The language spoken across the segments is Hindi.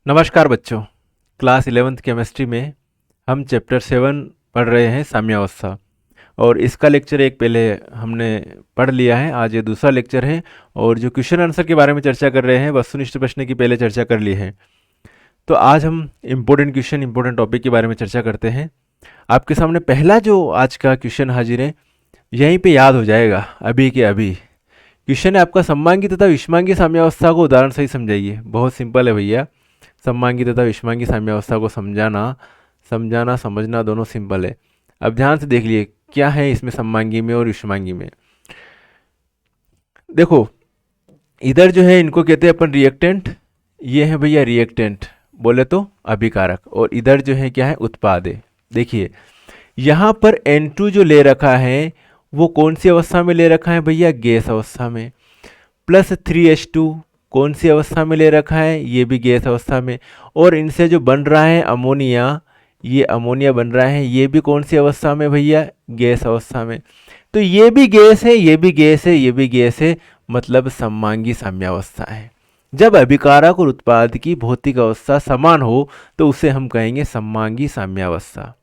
नमस्कार बच्चों। क्लास 11th केमिस्ट्री में हम चैप्टर 7 पढ़ रहे हैं साम्यावस्था। और इसका लेक्चर एक पहले हमने पढ़ लिया है, आज ये दूसरा लेक्चर है। और जो क्वेश्चन आंसर के बारे में चर्चा कर रहे हैं, वस्तुनिष्ठ प्रश्न की पहले चर्चा कर ली है। तो आज हम इम्पोर्टेंट क्वेश्चन, इम्पोर्टेंट टॉपिक के बारे में चर्चा करते हैं। आपके सामने पहला जो आज का क्वेश्चन हाजिर है, यहीं पे याद हो जाएगा अभी के अभी। क्वेश्चन है आपका, सममांगी तथा विषमांगी साम्यावस्था को उदाहरण सही समझाइए। बहुत सिंपल है भैया, सममांगी तथा विषमांगी साम्यावस्था को समझाना समझना दोनों सिंपल है। अब ध्यान से देख लिए क्या है इसमें सममांगी में और विषमांगी में। देखो, इधर जो है इनको कहते हैं अपन रिएक्टेंट, ये है भैया रिएक्टेंट बोले तो अभिकारक, और इधर जो है क्या है उत्पाद है। देखिए यहाँ पर N2 जो ले रखा है वो कौन सी अवस्था में ले रखा है भैया, गैस अवस्था में। प्लस 3H2 कौन सी अवस्था में ले रखा है, ये भी गैस अवस्था में। और इनसे जो बन रहा है अमोनिया, ये अमोनिया बन रहा है, ये भी कौन सी अवस्था में भैया, गैस अवस्था में। तो ये भी गैस है, ये भी गैस है, ये भी गैस है, मतलब सममांगी साम्यावस्था है। जब अभिकारक और उत्पाद की भौतिक अवस्था समान हो तो उसे हम कहेंगे सममांगी साम्यावस्था।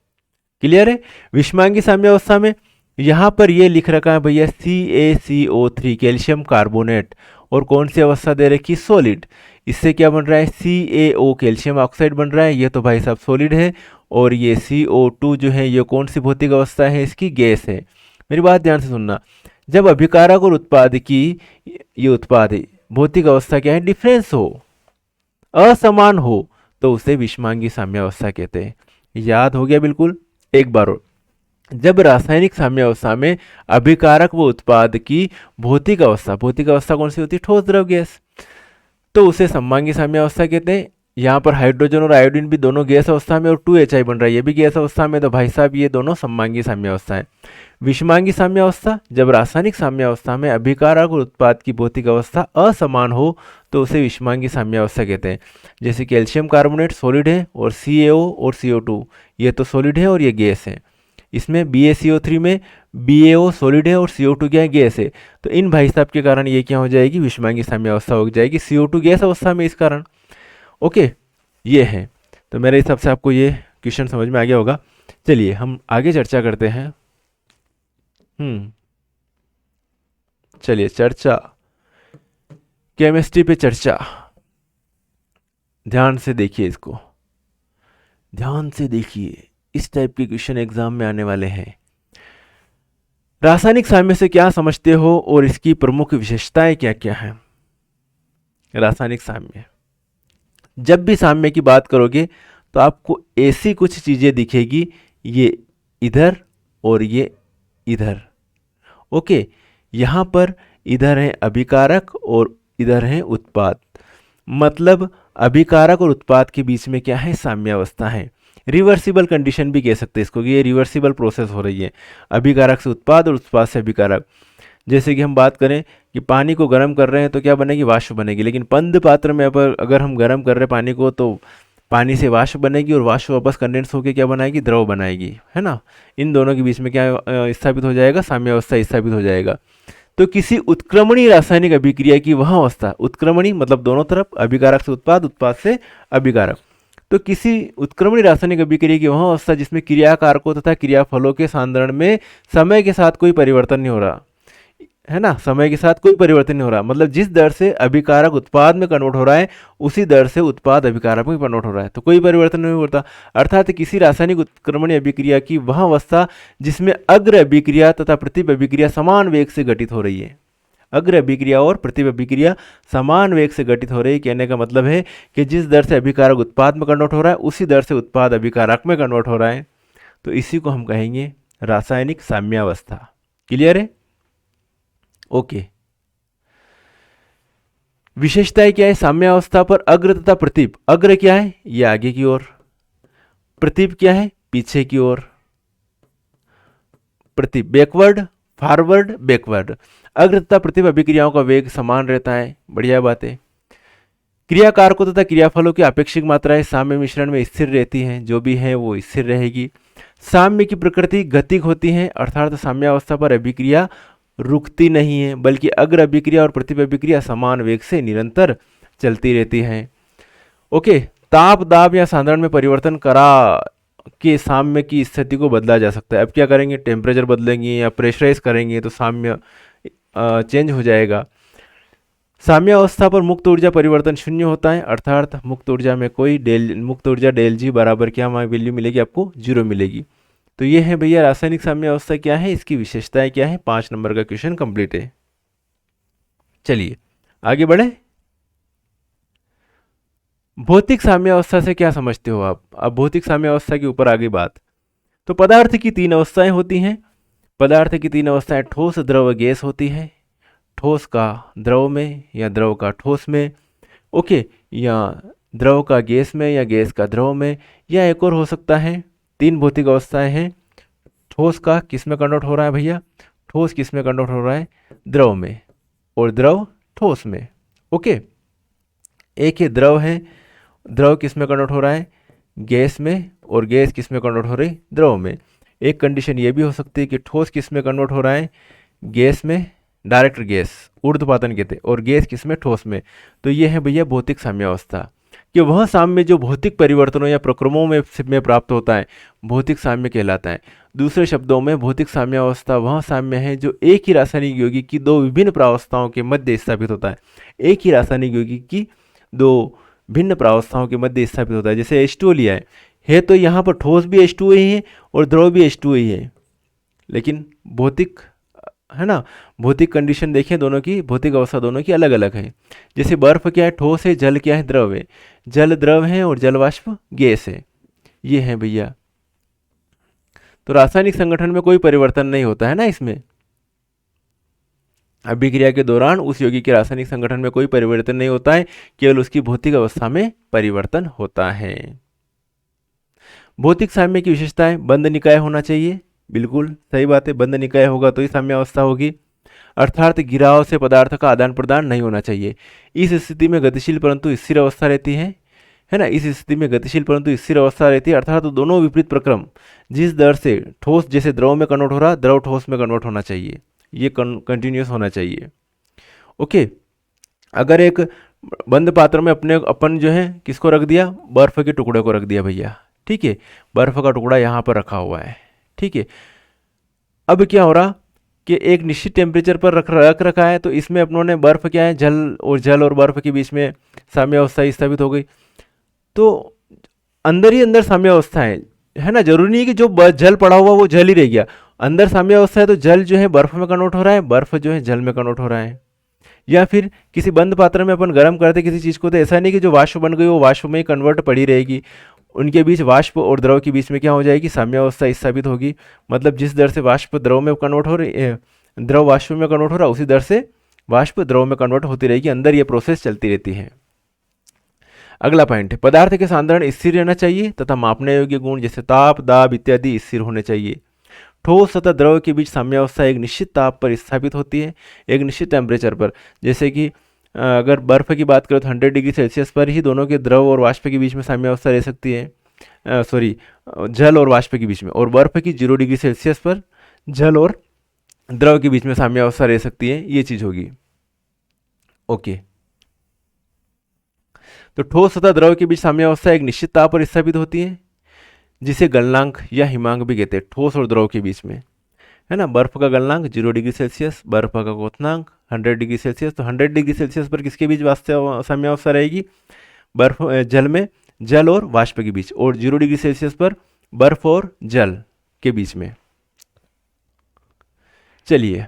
क्लियर है। विषमांगी साम्यावस्था में यहाँ पर ये लिख रखा है भैया CaCO3 कैल्शियम कार्बोनेट, और कौन सी अवस्था दे रखी, सॉलिड। इससे क्या बन रहा है, CaO कैल्शियम ऑक्साइड बन रहा है, ये तो भाई साहब सॉलिड है। और ये CO2 जो है ये कौन सी भौतिक अवस्था है, इसकी गैस है। मेरी बात ध्यान से सुनना, जब अभिकारक और उत्पाद की, ये उत्पाद है, भौतिक अवस्था क्या है, डिफरेंस हो, असमान हो, तो उसे विषमांगी साम्यावस्था कहते हैं। याद हो गया बिल्कुल। एक बार और, जब रासायनिक साम्यावस्था में अभिकारक व उत्पाद की भौतिक अवस्था कौन सी होती है, ठोस द्रव गैस, तो उसे सममांगी साम्यावस्था कहते हैं। यहाँ पर हाइड्रोजन और आयोडीन भी दोनों गैस अवस्था में, और 2Hi बन रहा है, ये भी गैस अवस्था में, तो भाई साहब ये दोनों सममांगी साम्यावस्था है। विषमांगी साम्यावस्था, जब रासायनिक साम्यावस्था में अभिकारक और उत्पाद की भौतिक अवस्था असमान हो तो उसे विषमांगी साम्यावस्था कहते हैं। जैसे कैल्शियम कार्बोनेट सॉलिड है, और CaO और CO2 ये तो सॉलिड है और ये गैस है। इसमें BaCO3 में BaO सॉलिड है और CO2 क्या है, गैस है। तो इन भाई साहब के कारण ये क्या हो जाएगी, विषमांगी साम्यावस्था हो जाएगी, CO2 गैस अवस्था में इस कारण। ओके, ये है। तो मेरे हिसाब से आपको ये क्वेश्चन समझ में आ गया होगा। चलिए हम आगे चर्चा करते हैं। चलिए चर्चा, केमिस्ट्री पे चर्चा। ध्यान से देखिए इसको, ध्यान से देखिए, इस टाइप के क्वेश्चन एग्जाम में आने वाले हैं। रासायनिक साम्य से क्या समझते हो और इसकी प्रमुख विशेषताएं क्या क्या हैं। रासायनिक साम्य, जब भी साम्य की बात करोगे तो आपको ऐसी कुछ चीजें दिखेगी, ये इधर और ये इधर। ओके, यहाँ पर इधर है अभिकारक और इधर है उत्पाद, मतलब अभिकारक और उत्पाद के बीच में क्या है, साम्यावस्था है। रिवर्सिबल कंडीशन भी कह सकते हैं इसको, कि ये रिवर्सिबल प्रोसेस हो रही है, अभिकारक से उत्पाद और उत्पाद से अभिकारक। जैसे कि हम बात करें कि पानी को गर्म कर रहे हैं तो क्या बनेगी, वाष्प बनेगी। लेकिन बंद पात्र में अगर हम गर्म कर रहे हैं पानी को, तो पानी से वाष्प बनेगी, और वाष्प वापस कंडेंस होकर क्या बनाएगी, द्रव बनाएगी, है ना। इन दोनों के बीच में क्या स्थापित हो जाएगा, साम्यावस्था स्थापित हो जाएगा। तो किसी उत्क्रमणीय रासायनिक अभिक्रिया की वह अवस्था, उत्क्रमणीय मतलब दोनों तरफ, अभिकारक से उत्पाद, उत्पाद से अभिकारक। तो किसी उत्क्रमणीय रासायनिक अभिक्रिया की वह अवस्था जिसमें क्रियाकारकों तथा क्रियाफलों के सांद्रण में समय के साथ कोई परिवर्तन नहीं हो रहा, है ना, समय के साथ कोई परिवर्तन नहीं हो रहा, मतलब जिस दर से अभिकारक उत्पाद में कन्वर्ट हो रहा है उसी दर से उत्पाद अभिकारक में कन्वर्ट हो रहा है, तो कोई परिवर्तन नहीं होता। अर्थात किसी रासायनिक उत्क्रमणीय अभिक्रिया की वह अवस्था जिसमें अग्र अभिक्रिया तथा प्रतिप अभिक्रिया समान वेग से घटित हो रही है। अग्र अभिक्रिया और प्रतिप अभिक्रिया समान वेग से घटित हो रही है, कहने का मतलब है कि जिस दर से अभिकारक उत्पाद में कन्वर्ट हो रहा है उसी दर से उत्पाद अभिकारक में कन्वर्ट हो रहा है। तो इसी को हम कहेंगे रासायनिक साम्यावस्था। क्लियर है। ओके, विशेषताएं क्या है साम्यावस्था पर, अग्र तथा प्रतिप। अग्र क्या है, ये आगे की ओर, प्रतिप क्या है, पीछे की ओर। प्रतिप बैकवर्ड, फॉरवर्ड, बैकवर्ड। अग्र तथा प्रतिप अभिक्रियाओं का वेग समान रहता है, बढ़िया बात है। क्रियाकारकों तथा क्रियाफलों की अपेक्षिक मात्राएं साम्य मिश्रण में स्थिर रहती हैं, जो भी है वो स्थिर रहेगी। साम्य की प्रकृति गतिक होती है, अर्थात साम्यावस्था पर अभिक्रिया रुकती नहीं है, बल्कि अग्र अभिक्रिया और प्रतिप अभिक्रिया समान वेग से निरंतर चलती रहती है। ओके, ताप दाब या सांद्रण में परिवर्तन करा के साम्य की स्थिति को बदला जा सकता है। अब क्या करेंगे, टेम्परेचर बदलेंगे या प्रेशराइज करेंगे तो साम्य चेंज हो जाएगा। साम्य अवस्था पर मुक्त ऊर्जा परिवर्तन शून्य होता है, अर्थात मुक्त ऊर्जा में कोई मुक्त ऊर्जा डेल जी बराबर क्या वैल्यू मिलेगी आपको, 0 मिलेगी। तो ये है भैया रासायनिक साम्य अवस्था क्या है, इसकी विशेषताएं क्या है। 5 नंबर का क्वेश्चन कंप्लीट है। चलिए आगे बढ़े। भौतिक साम्य अवस्था से क्या समझते हो आप। अब भौतिक साम्य अवस्था के ऊपर आगे बात। तो पदार्थ की 3 अवस्थाएं होती हैं। पदार्थ की 3 अवस्थाएं ठोस, द्रव, गैस होती है। ठोस का द्रव में या द्रव का ठोस में, ओके, या द्रव का गैस में या गैस का द्रव में, या एक और हो सकता है। 3 भौतिक अवस्थाएं हैं। ठोस का किस में कन्वर्ट हो रहा है भैया, ठोस किस में कन्वर्ट हो रहा है, द्रव में, और द्रव ठोस में। ओके, एक ही द्रव है, द्रव किस में कन्वर्ट हो रहा है, गैस में, और गैस किस में कन्वर्ट हो रही है, द्रव में। एक कंडीशन ये भी हो सकती है कि ठोस किस में कन्वर्ट हो रहा है, गैस में, डायरेक्ट गैस, ऊर्ध्वपातन कहते हैं, और गैस किस में, ठोस में। तो ये है भैया भौतिक साम्य अवस्था, कि वह साम्य जो भौतिक परिवर्तनों या प्रक्रमों में प्राप्त होता है भौतिक साम्य कहलाता है। दूसरे शब्दों में भौतिक साम्य अवस्था वह साम्य है जो एक ही रासायनिक यौगिक की 2 विभिन्न प्रावस्थाओं के मध्य स्थापित होता है। एक ही रासायनिक यौगिक की 2 भिन्न प्रावस्थाओं के मध्य स्थापित होता है। जैसे H2O लिया है तो यहाँ पर ठोस भी H2O ही है और द्रव भी H2O ही है, लेकिन भौतिक है ना, भौतिक कंडीशन देखें दोनों की, भौतिक अवस्था दोनों की अलग अलग है। जैसे बर्फ क्या है, ठोस है, जल क्या है, द्रव है। जल द्रव है और जल वाष्प गैस है। ये है भैया। तो रासायनिक संगठन में कोई परिवर्तन नहीं होता है ना इसमें। अभिक्रिया के दौरान उस यौगिक के रासायनिक संगठन में कोई परिवर्तन नहीं होता है, केवल उसकी भौतिक अवस्था में परिवर्तन होता है। भौतिक साम्य की विशेषताएं, बंद निकाय होना चाहिए, बिल्कुल सही बात है, बंद निकाय होगा तो ही साम्य अवस्था होगी। अर्थात गिराव से पदार्थ का आदान प्रदान नहीं होना चाहिए। इस स्थिति में गतिशील परंतु स्थिर अवस्था रहती है ना, इस स्थिति में गतिशील परंतु स्थिर अवस्था रहती है। अर्थात तो दोनों विपरीत प्रक्रम जिस दर से ठोस जैसे द्रव में कन्वर्ट हो रहा, द्रव ठोस में कन्वर्ट होना चाहिए, ये कंटिन्यूस होना चाहिए। ओके, अगर एक बंद पात्र में अपन जो है किसको रख दिया, बर्फ के टुकड़े को रख दिया भैया, ठीक है, बर्फ का टुकड़ा यहाँ पर रखा हुआ है, ठीक है। अब क्या हो रहा कि एक निश्चित टेम्परेचर पर रख रखा है, तो इसमें अपनों ने बर्फ क्या है, जल और बर्फ के बीच में साम्य अवस्था स्थापित हो गई। तो अंदर ही अंदर साम्य अवस्था है ना, जरूरी नहीं कि जो जल पड़ा हुआ वो जल ही रह गया, अंदर साम्य अवस्था है तो जल जो है बर्फ में कन्वर्ट हो रहा है, बर्फ जो है जल में कन्वर्ट हो रहा है। या फिर किसी बंद पात्र में अपन गर्म करते किसी चीज़ को, तो ऐसा नहीं कि जो वाष्प बन गई वो वाष्प में ही कन्वर्ट पड़ी रहेगी, उनके बीच वाष्प और द्रव के बीच में क्या हो जाएगी, साम्य अवस्था स्थापित होगी। मतलब जिस दर से वाष्प द्रव में कन्वर्ट हो रही है, द्रव वाष्प में कन्वर्ट हो रहा है, उसी दर से वाष्प द्रव में कन्वर्ट होती रहेगी, अंदर ये प्रोसेस चलती रहती है। अगला पॉइंट है, पदार्थ के सांद्रण स्थिर रहना चाहिए तथा मापने योग्य गुण जैसे ताप, दाब इत्यादि स्थिर होने चाहिए। ठोस तथा द्रव के बीच साम्य अवस्था एक निश्चित ताप पर स्थापित होती है, एक निश्चित टेम्परेचर पर। जैसे कि अगर बर्फ़ की बात करें तो 100 डिग्री सेल्सियस पर ही दोनों के द्रव और वाष्प के बीच में साम्य अवस्था रह सकती है, जल और वाष्प के बीच में। और बर्फ़ की 0 डिग्री सेल्सियस पर जल और द्रव के बीच में साम्य अवस्था रह सकती है, ये चीज़ होगी। ओके, तो ठोस तथा द्रव के बीच साम्य अवस्था एक निश्चित ताप पर स्थापित होती है, जिसे गलनांक या हिमांक भी कहते हैं, ठोस और द्रव के बीच में, है ना। बर्फ का गलनांक 0 डिग्री सेल्सियस, बर्फ का क्वथनांक 100 डिग्री सेल्सियस। तो 100 डिग्री सेल्सियस पर किसके बीच साम्य अवस्था रहेगी, बर्फ जल में, जल और वाष्प के बीच। और 0 डिग्री सेल्सियस पर बर्फ और जल के बीच में। चलिए,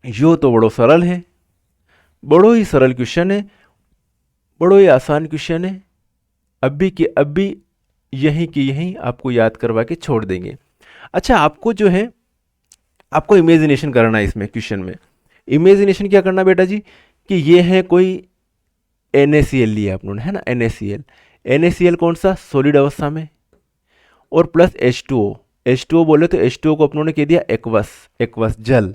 यो तो बड़ो सरल है, बड़ो ही सरल क्वेश्चन है, बड़ो ही आसान क्वेश्चन है। अभी के अभी यहीं की यहीं आपको याद करवा के छोड़ देंगे। अच्छा, आपको जो है आपको इमेजिनेशन करना है इसमें क्वेश्चन में। इमेजिनेशन क्या करना बेटा जी, कि ये है कोई NaCl लिया आप लोगों ने, है ना, NaCl कौन सा, सॉलिड अवस्था में, और प्लस H2O बोले तो H2O को अपनों ने कह दिया एक्वस जल।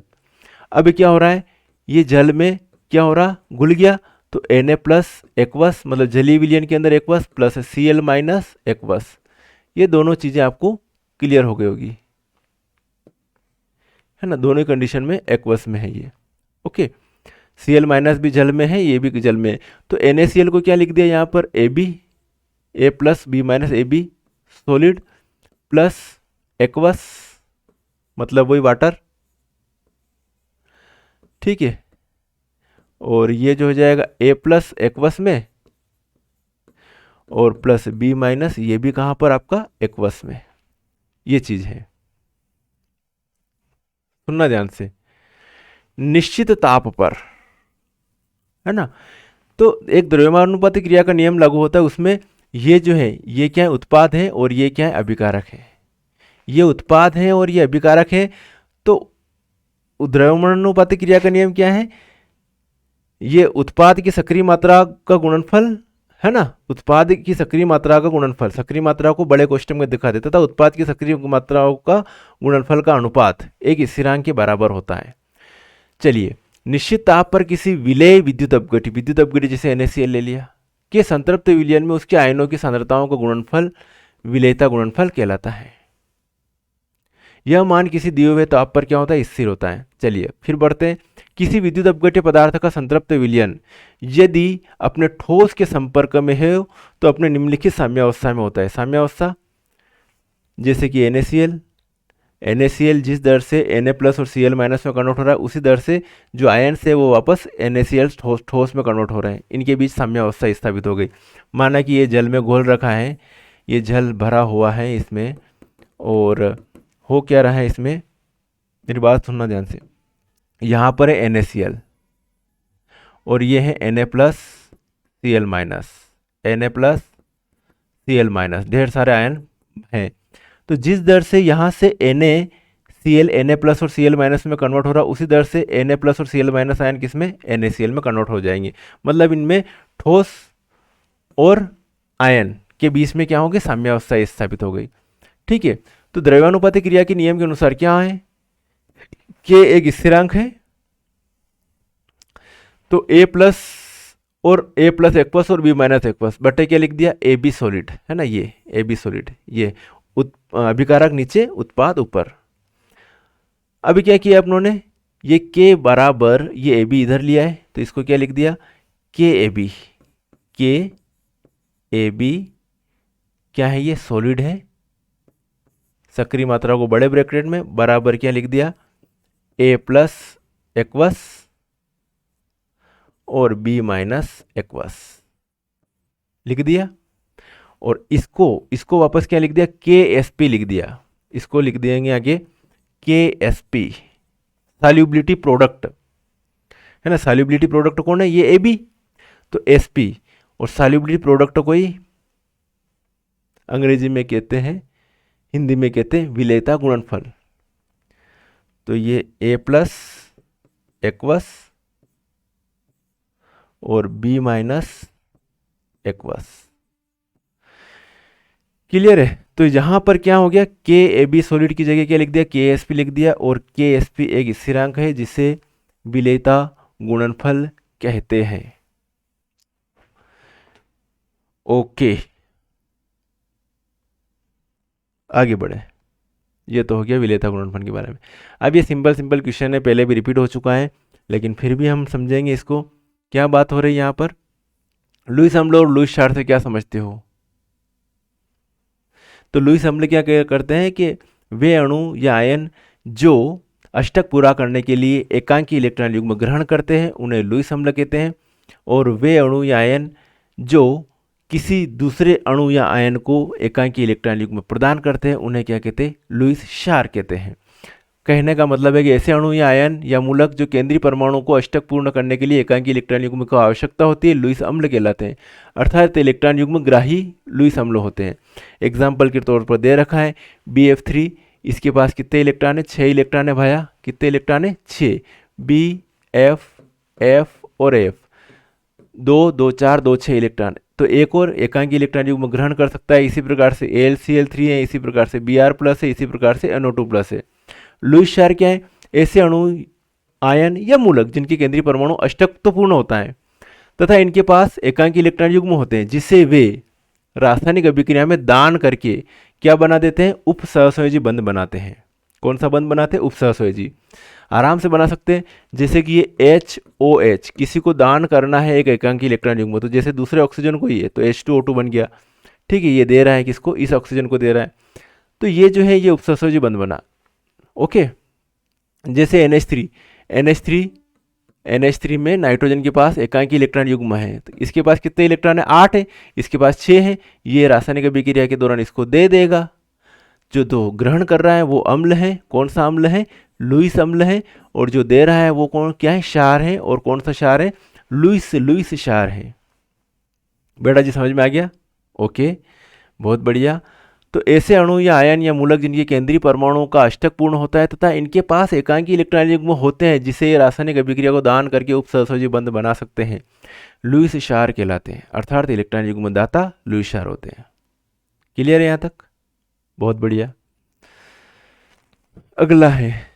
अब क्या हो रहा है, ये जल में क्या हो रहा, घुल गया, तो Na प्लस एक्वस मतलब जलीय विलयन के अंदर aqueous plus Cl minus aqueous, ये दोनों चीज़ें आपको क्लियर हो गई होगी, है ना। दोनों कंडीशन में एक्वस में है ये। ओके, Cl माइनस भी जल में है, ये भी जल में है। तो NaCl को क्या लिख दिया यहाँ पर, AB, A plus B minus A B solid plus aqueous मतलब वही वाटर, ठीक है। और ये जो हो जाएगा ए प्लस एक्वस में और प्लस बी माइनस ये भी कहाँ पर आपका एक्वस में, ये चीज है। सुनना ध्यान से, निश्चित ताप पर, है ना, तो एक द्रव्यमानुपातिक क्रिया का नियम लागू होता है, उसमें ये जो है ये क्या है उत्पाद है और ये क्या है अभिकारक है, ये उत्पाद है और ये अभिकारक है। तो द्रव्यमानुपातिक क्रिया का नियम क्या है, ये उत्पाद की सक्रिय मात्रा का गुणनफल, है ना, उत्पाद की सक्रिय मात्रा का गुणनफल, सक्रिय मात्रा को बड़े कोष्ठक में दिखा देता था, उत्पाद की सक्रिय मात्राओं का गुणनफल का अनुपात एक स्थिरांक के बराबर होता है। चलिए, निश्चित ताप पर किसी विलेय विद्युत अपघट्य जैसे NaCl ले लिया कि संतृप्त विलयन में उसके आयनों की सांद्रताओं का गुणनफल विलेयता गुणनफल कहलाता है। यह मान किसी दिए हुए ताप पर क्या होता है, स्थिर होता है। चलिए फिर बढ़ते हैं, किसी विद्युत अपघट्य पदार्थ का संतृप्त विलयन यदि अपने ठोस के संपर्क में है तो अपने निम्नलिखित साम्यावस्था में होता है। साम्यावस्था जैसे कि NaCl जिस दर से Na प्लस और Cl माइनस में कन्वर्ट हो रहा है उसी दर से जो आयन से वो वापस NaCl ठोस में कन्वर्ट हो रहे हैं, इनके बीच साम्यावस्था स्थापित हो गई। माना कि ये जल में घोल रखा है, ये जल भरा हुआ है इसमें, और हो क्या रहा है इसमें, मेरी बात सुनना ध्यान से, यहाँ पर है NaCl और ये है Na plus Cl minus, Na plus Cl minus, ढेर सारे आयन हैं। तो जिस दर से यहाँ से Na प्लस और Cl माइनस में कन्वर्ट हो रहा है उसी दर से Na प्लस और Cl माइनस आयन किस में, NaCl में कन्वर्ट हो जाएंगे। मतलब इनमें ठोस और आयन के बीच में क्या होगी, साम्यावस्था स्थापित हो गई, ठीक है। तो द्रव्यानुपातिक क्रिया के नियम के अनुसार क्या है, K एक स्थिरांक है, तो A प्लस और A प्लस एक्वस और B माइनस एक्वस बटे क्या लिख दिया, AB सॉलिड, है ना, ये AB सॉलिड, ये अभिकारक नीचे उत्पाद ऊपर। अभी क्या किया अपनों ने, ये K बराबर ये AB इधर लिया है तो इसको क्या लिख दिया, KAB, KAB क्या है, ये सॉलिड है, सक्रिय मात्रा को बड़े ब्रैकेट में बराबर क्या लिख दिया, A प्लस एक्वस और B माइनस एक्वस लिख दिया। और इसको वापस क्या लिख दिया, KSP लिख दिया, इसको लिख देंगे आगे KSP, सॉल्युबिलिटी प्रोडक्ट, है ना, सॉल्युबिलिटी प्रोडक्ट कौन है, ये AB, तो SP, और सॉल्युबिलिटी प्रोडक्ट को ही अंग्रेजी में कहते हैं, हिंदी में कहते हैं विलेयता गुणनफल। तो ये A प्लस एक्वस और B माइनस एक्वस, क्लियर है। तो यहां पर क्या हो गया, KAB सॉलिड की जगह क्या लिख दिया, KSP लिख दिया, और KSP एक स्थिरांक है जिसे विलेयता गुणनफल कहते हैं। ओके, आगे बढ़े, ये तो हो गया विलेयता गुणनफल के बारे में। अब ये सिंपल क्वेश्चन है, पहले भी रिपीट हो चुका है, लेकिन फिर भी हम समझेंगे इसको, क्या बात हो रही है यहाँ पर। लुईस अम्ल और लुईस चार्ट से क्या समझते हो, तो लुईस अम्ल क्या करते हैं कि वे अणु या आयन जो अष्टक पूरा करने के लिए एकांकी इलेक्ट्रॉन युग्म ग्रहण करते हैं उन्हें लुईस अम्ल कहते हैं, और वे अणु या आयन जो किसी दूसरे अणु या आयन को एकांकी इलेक्ट्रॉन युग्म प्रदान करते हैं उन्हें क्या कहते हैं, लुईस क्षार कहते हैं। कहने का मतलब है कि ऐसे अणु या आयन या मूलक जो केंद्रीय परमाणु को अष्टक पूर्ण करने के लिए एकांकी इलेक्ट्रॉन युग्म की आवश्यकता होती है, लुईस अम्ल कहलाते हैं, अर्थात इलेक्ट्रॉन युग्म ग्राही लुईस अम्ल होते हैं। एग्जाम्पल के तौर पर दे रखा है BF3, इसके पास कितने इलेक्ट्रॉन है, 6 इलेक्ट्रॉन है भाया, कितने इलेक्ट्रॉन है, 6, B, F और F, 2 2 4 2 6 इलेक्ट्रॉन, तो एक और एकांकी इलेक्ट्रॉन युग्म ग्रहण कर सकता है। इसी प्रकार से AlCl3 है, इसी प्रकार से Br प्लस है, इसी प्रकार से NO2 प्लस है। लुईस क्षार क्या है, ऐसे अणु आयन या मूलक जिनके केंद्रीय परमाणु अष्टक तो पूर्ण होता है तथा इनके पास एकांकी इलेक्ट्रॉन युग्म होते हैं, जिससे वे रासायनिक अभिक्रिया में दान करके क्या बना देते हैं, उप सहसंयोजी बंध बनाते हैं। कौन सा बंध बनाते हैं, उप सहसंयोजी, आराम से बना सकते हैं। जैसे कि ये HOH किसी को दान करना है एक एकांकी इलेक्ट्रॉन युग्म, तो जैसे दूसरे ऑक्सीजन को ही है तो H2O2 बन गया, ठीक है, ये दे रहा है किसको, इस ऑक्सीजन को दे रहा है। तो ये जो है ये उपसहसर्जी बंध बना। ओके, जैसे NH3, NH3 NH3 में नाइट्रोजन के पास एकांकी इलेक्ट्रॉन युग्म है, तो इसके पास कितने इलेक्ट्रॉन है, 8 है, इसके पास 6 है। ये रासायनिक अभिक्रिया के दौरान इसको दे देगा। जो दो ग्रहण कर रहा है वो अम्ल है, कौन सा अम्ल है, लुईस अम्ल है। और जो दे रहा है वो कौन क्या है, क्षार है। और कौन सा क्षार है, लुईस क्षार है। बेटा जी समझ में आ गया? ओके, बहुत बढ़िया। तो ऐसे अणु या आयन या मूलक जिनके केंद्रीय परमाणुओं का अष्टक पूर्ण होता है तथा इनके पास एकांकी इलेक्ट्रॉन युग्म होते हैं, जिसे ये रासायनिक अभिक्रिया को दान करके उपसहसर्जी बंध बना सकते हैं, लुईस क्षार कहलाते हैं। अर्थात इलेक्ट्रॉन युग्म दाता लुईस क्षार होते हैं। क्लियर है यहाँ तक? बहुत बढ़िया। अगला है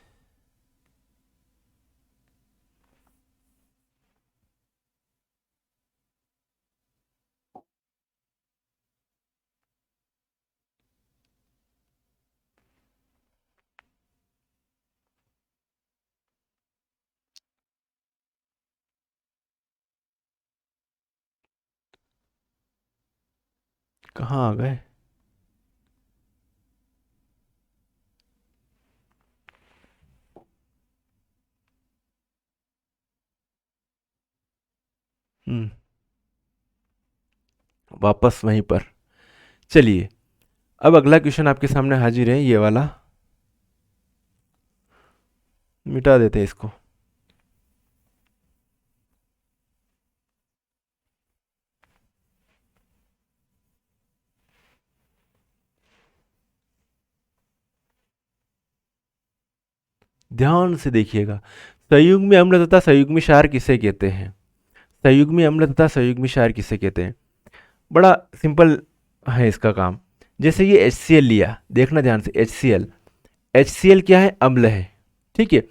कहाँ आ गए? वापस वहीं पर। चलिए, अब अगला क्वेश्चन आपके सामने हाजिर है, ये वाला मिटा देते हैं इसको। ध्यान से देखिएगा, संयुग्मी अम्ल तथा संयुग्मी क्षार किसे कहते हैं? संयुग्मी अम्ल तथा संयुग्मी क्षार किसे कहते हैं? बड़ा सिंपल है इसका काम। जैसे ये HCl लिया, देखना ध्यान से, HCl क्या है, अम्ल है। ठीक है,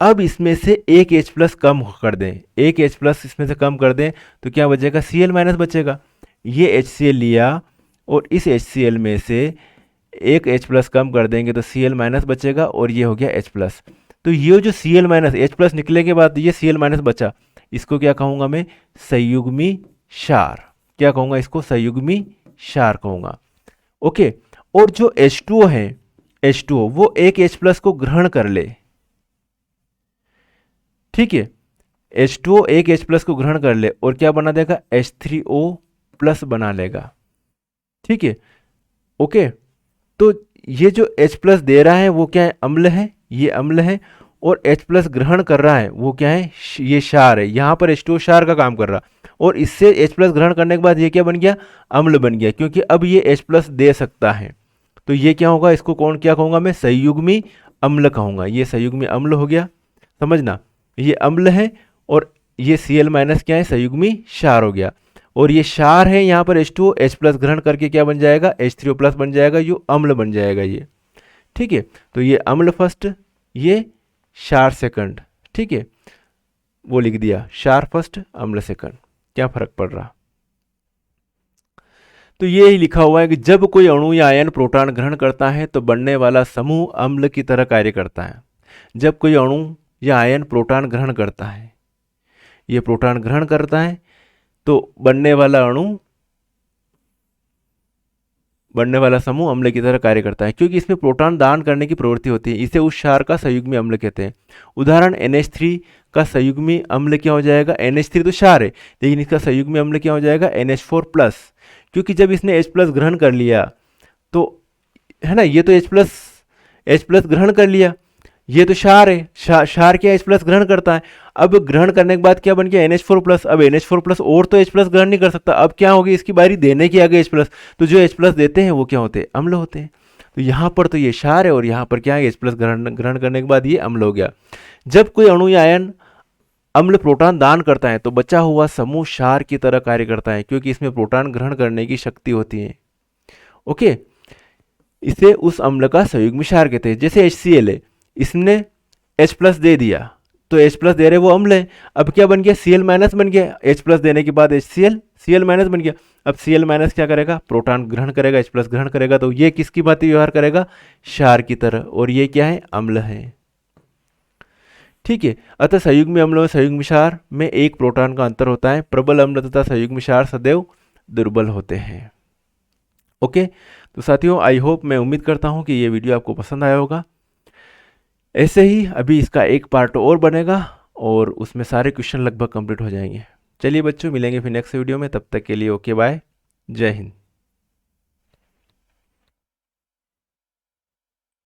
अब इसमें से एक H+ कम कर दें, एक H+ इसमें से कम कर दें तो क्या बचेगा, Cl- बचेगा। ये HCl लिया और इस HCl में से एक H+ कम कर देंगे तो Cl- बचेगा और ये हो गया H+। तो ये जो Cl- H+ निकले के बाद ये Cl- बचा, इसको क्या कहूँगा मैं, संयुग्मी क्षार। क्या कहूँगा इसको, संयुग्मी क्षार कहूँगा। ओके, और जो H2O है, H2O वो एक H+ को ग्रहण कर ले। ठीक है, H2O एक H+ को ग्रहण कर ले और क्या बना देगा, H3O+ बना लेगा। ठीक है, ओके। तो ये जो H+ दे रहा है वो क्या है, अम्ल है, ये अम्ल है। और H+ ग्रहण कर रहा है वो क्या है, ये क्षार है। यहाँ पर H2O क्षार का काम कर रहा, और इससे H+ ग्रहण करने के बाद ये क्या बन गया, अम्ल बन गया, क्योंकि अब ये H+ दे सकता है। तो ये क्या होगा, इसको कौन क्या कहूँगा मैं, संयुग्मी अम्ल कहूँगा। ये संयुग्मी अम्ल हो गया, समझना, ये अम्ल है। और ये Cl- क्या है, संयुग्मी क्षार हो गया। और ये क्षार है, यहाँ पर H2O H+ ग्रहण करके क्या बन जाएगा, H3O+ बन जाएगा, ये अम्ल बन जाएगा ये। ठीक है, तो ये अम्ल फर्स्ट, ये क्षार सेकंड। ठीक है, वो लिख दिया, क्षार फर्स्ट अम्ल सेकंड, क्या फर्क पड़ रहा। तो ये ही लिखा हुआ है कि जब कोई अणु या आयन प्रोटॉन ग्रहण करता है तो बनने वाला समूह अम्ल की तरह कार्य करता है। जब कोई अणु या आयन प्रोटॉन ग्रहण करता है, ये प्रोटॉन ग्रहण करता है तो बनने वाला समूह अम्ल की तरह कार्य करता है, क्योंकि इसमें प्रोटॉन दान करने की प्रवृत्ति होती है। इसे उस क्षार का संयुग्मी अम्ल कहते हैं। उदाहरण NH3 का संयुग्मी अम्ल क्या हो जाएगा, NH3 तो क्षार है, लेकिन इसका संयुग्मी अम्ल क्या हो जाएगा, NH4+। क्योंकि जब इसने H+ ग्रहण कर लिया तो, है ना, ये तो H+ ग्रहण कर लिया, ये तो क्षार है, क्षार क्या H+ ग्रहण करता है। अब ग्रहण करने के बाद क्या बन गया, NH4+। अब NH4+ और तो H+ ग्रहण नहीं कर सकता, अब क्या होगी, इसकी बारी देने की आ गई H+। तो जो H+ देते हैं वो क्या होते हैं, अम्ल होते हैं। तो यहाँ पर तो ये क्षार है और यहाँ पर क्या है, H+ ग्रहण करने के बाद ये अम्ल हो गया। जब कोई अणु या आयन अम्ल प्रोटॉन दान करता है तो बचा हुआ समूह क्षार की तरह कार्य करता है, क्योंकि इसमें प्रोटॉन ग्रहण करने की शक्ति होती है। ओके, इसे उस अम्ल का संयुग्मी क्षार कहते हैं। जैसे HCl है, इसने H+ दे दिया तो H+ दे रहे वो अम्ल है। अब क्या बन गया, Cl- बन गया, H+ देने के बाद Cl- बन गया। अब Cl- क्या करेगा, प्रोटॉन ग्रहण करेगा, H+ ग्रहण करेगा, तो ये किसकी भांति व्यवहार करेगा, क्षार की तरह, और ये क्या है, अम्ल है। ठीक है, अतः संयुग्मी अम्ल और संयुग्मी क्षार में एक प्रोटॉन का अंतर होता है। प्रबल अम्ल तथा संयुग्मी क्षार सदैव दुर्बल होते हैं। ओके, तो साथियों आई होप, मैं उम्मीद करता हूँ कि ये वीडियो आपको पसंद आया होगा। ऐसे ही अभी इसका एक पार्ट और बनेगा और उसमें सारे क्वेश्चन लगभग कंप्लीट हो जाएंगे। चलिए बच्चों, मिलेंगे फिर नेक्स्ट वीडियो में, तब तक के लिए ओके बाय, जय हिंद।